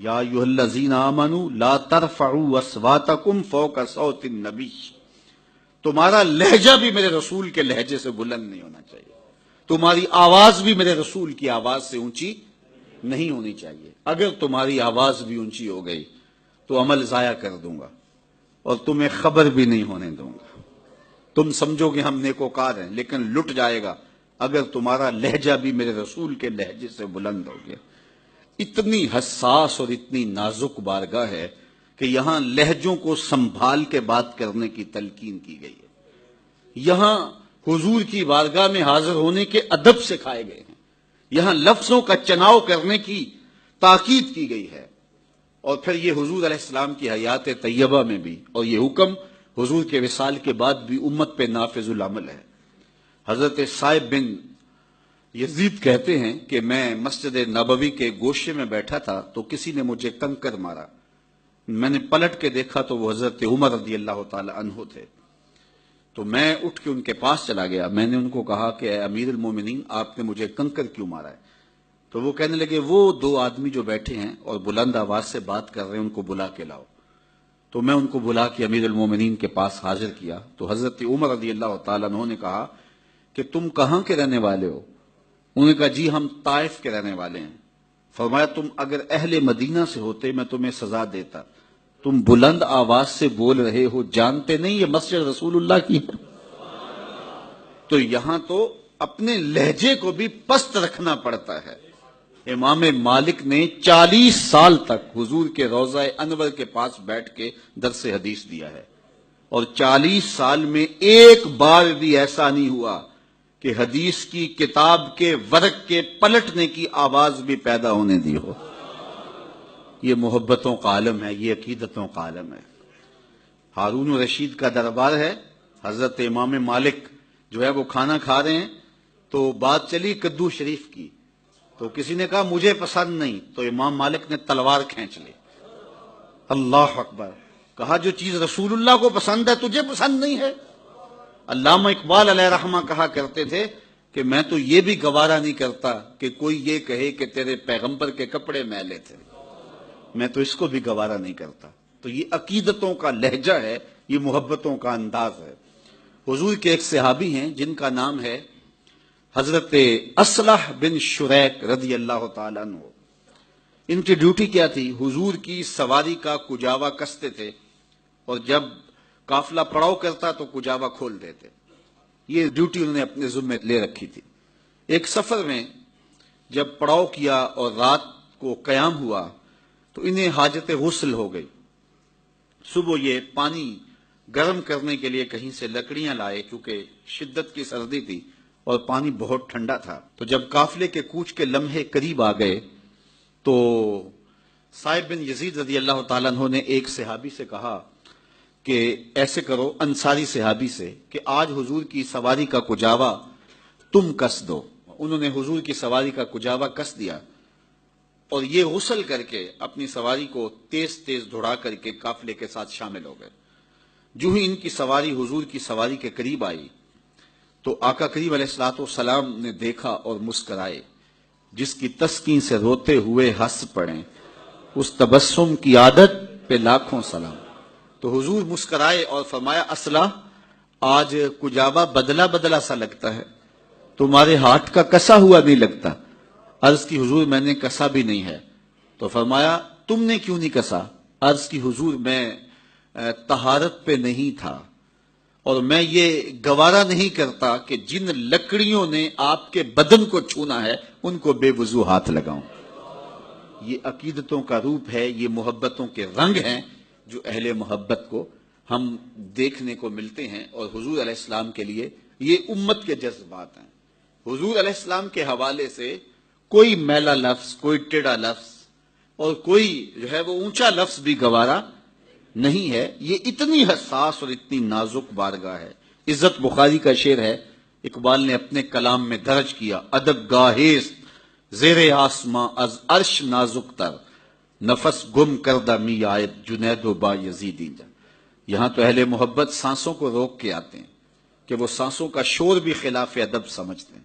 یا ایھا الذین آمنوا لا ترفعوا اصواتکم فوق صوت النبی، تمہارا لہجہ بھی میرے رسول کے لہجے سے بلند نہیں ہونا چاہیے، تمہاری آواز بھی میرے رسول کی آواز سے اونچی نہیں ہونی چاہیے۔ اگر تمہاری آواز بھی اونچی ہو گئی تو عمل ضائع کر دوں گا اور تمہیں خبر بھی نہیں ہونے دوں گا، تم سمجھو گے ہم نیکوکار ہیں، لیکن لٹ جائے گا اگر تمہارا لہجہ بھی میرے رسول کے لہجے سے بلند ہو گیا۔ اتنی حساس اور اتنی نازک بارگاہ ہے کہ یہاں لہجوں کو سنبھال کے بات کرنے کی تلقین کی گئی ہے، یہاں حضور کی بارگاہ میں حاضر ہونے کے ادب سکھائے گئے ہیں، یہاں لفظوں کا چناؤ کرنے کی تاکید کی گئی ہے، اور پھر یہ حضور علیہ السلام کی حیات طیبہ میں بھی، اور یہ حکم حضور کے وصال کے بعد بھی امت پہ نافذ العمل ہے۔ حضرت صائب بن یزید کہتے ہیں کہ میں مسجد نبوی کے گوشے میں بیٹھا تھا تو کسی نے مجھے کنکر مارا، میں نے پلٹ کے دیکھا تو وہ حضرت عمر رضی اللہ تعالی عنہ تھے، تو میں اٹھ کے ان کے پاس چلا گیا، میں نے ان کو کہا کہ اے امیر المومنین، آپ نے مجھے کنکر کیوں مارا ہے؟ تو وہ کہنے لگے وہ دو آدمی جو بیٹھے ہیں اور بلند آواز سے بات کر رہے ہیں ان کو بلا کے لاؤ۔ تو میں ان کو بلا کے امیر المومنین کے پاس حاضر کیا تو حضرت عمر رضی اللہ تعالیٰ عنہ نے کہا کہ تم کہاں کے رہنے والے ہو؟ انہوں نے کہا جی ہم طائف کے رہنے والے ہیں۔ فرمایا تم اگر اہل مدینہ سے ہوتے میں تمہیں سزا دیتا، تم بلند آواز سے بول رہے ہو، جانتے نہیں یہ مسجد رسول اللہ کی ہے؟ تو یہاں تو اپنے لہجے کو بھی پست رکھنا پڑتا ہے۔ امام مالک نے 40 سال تک حضور کے روضہ انور کے پاس بیٹھ کے درس حدیث دیا ہے، اور 40 سال میں ایک بار بھی ایسا نہیں ہوا کہ حدیث کی کتاب کے ورق کے پلٹنے کی آواز بھی پیدا ہونے دی ہو۔ یہ محبتوں کا عالم ہے، یہ عقیدتوں کا عالم ہے۔ ہارون رشید کا دربار ہے، حضرت امام مالک جو ہے وہ کھانا کھا رہے ہیں تو بات چلی کدو شریف کی، تو کسی نے کہا مجھے پسند نہیں، تو امام مالک نے تلوار کھینچ لی۔ اللہ اکبر! کہا جو چیز رسول اللہ کو پسند ہے تجھے پسند نہیں ہے؟ علامہ اقبال علیہ رحمہ کہا کرتے تھے کہ میں تو یہ بھی گوارا نہیں کرتا کہ کوئی یہ کہے کہ تیرے پیغمبر کے کپڑے میلے تھے، میں تو اس کو بھی گوارا نہیں کرتا۔ تو یہ عقیدتوں کا لہجہ ہے، یہ محبتوں کا انداز ہے۔ حضور کے ایک صحابی ہیں جن کا نام ہے حضرت اصلح بن شریک رضی اللہ تعالیٰ عنہ۔ ان کی ڈیوٹی کیا تھی؟ حضور کی سواری کا کجاوا کستے تھے، اور جب قافلہ پڑاؤ کرتا تو کجاوا کھول دیتے۔ یہ ڈیوٹی انہوں نے اپنے ذمہ لے رکھی تھی۔ ایک سفر میں جب پڑاؤ کیا اور رات کو قیام ہوا تو انہیں حاجت غسل ہو گئی۔ صبح یہ پانی گرم کرنے کے لیے کہیں سے لکڑیاں لائے کیونکہ شدت کی سردی تھی اور پانی بہت ٹھنڈا تھا۔ تو جب قافلے کے کوچ کے لمحے قریب آ گئے تو صائب بن یزید رضی اللہ تعالیٰ عنہ نے ایک صحابی سے کہا کہ ایسے کرو، انصاری صحابی سے، کہ آج حضور کی سواری کا کجاوا تم کس دو۔ انہوں نے حضور کی سواری کا کجاوا کس دیا اور یہ غسل کر کے اپنی سواری کو تیز تیز دوڑا کر کے قافلے کے ساتھ شامل ہو گئے۔ جو ہی ان کی سواری حضور کی سواری کے قریب آئی تو آقا کریم علیہ الصلوۃ والسلام نے دیکھا اور مسکرائے۔ جس کی تسکین سے روتے ہوئے ہنس پڑیں، اس تبسم کی عادت پہ لاکھوں سلام۔ تو حضور مسکرائے اور فرمایا اصلح، آج کجاوا بدلا بدلا سا لگتا ہے، تمہارے ہاتھ کا کسا ہوا نہیں لگتا۔ عرض کی حضور میں نے کسا بھی نہیں ہے۔ تو فرمایا تم نے کیوں نہیں کسا؟ عرض کی حضور میں طہارت پہ نہیں تھا، اور میں یہ گوارا نہیں کرتا کہ جن لکڑیوں نے آپ کے بدن کو چھونا ہے ان کو بے وضو ہاتھ لگاؤں۔ یہ عقیدتوں کا روپ ہے، یہ محبتوں کے رنگ ہیں جو اہل محبت کو ہم دیکھنے کو ملتے ہیں، اور حضور علیہ السلام کے لیے یہ امت کے جذبات ہیں۔ حضور علیہ السلام کے حوالے سے کوئی میلا لفظ، کوئی ٹیڑھا لفظ اور کوئی جو ہے وہ اونچا لفظ بھی گوارا نہیں ہے۔ یہ اتنی حساس اور اتنی نازک بارگاہ ہے۔ عزت بخاری کا شعر ہے، اقبال نے اپنے کلام میں درج کیا، ادب گاہیست زیر آسماں از عرش نازک تر، نفس گم کردہ می آیت جنید و با یزید اینجا۔ یہاں تو اہل محبت سانسوں کو روک کے آتے ہیں کہ وہ سانسوں کا شور بھی خلاف ادب سمجھتے ہیں۔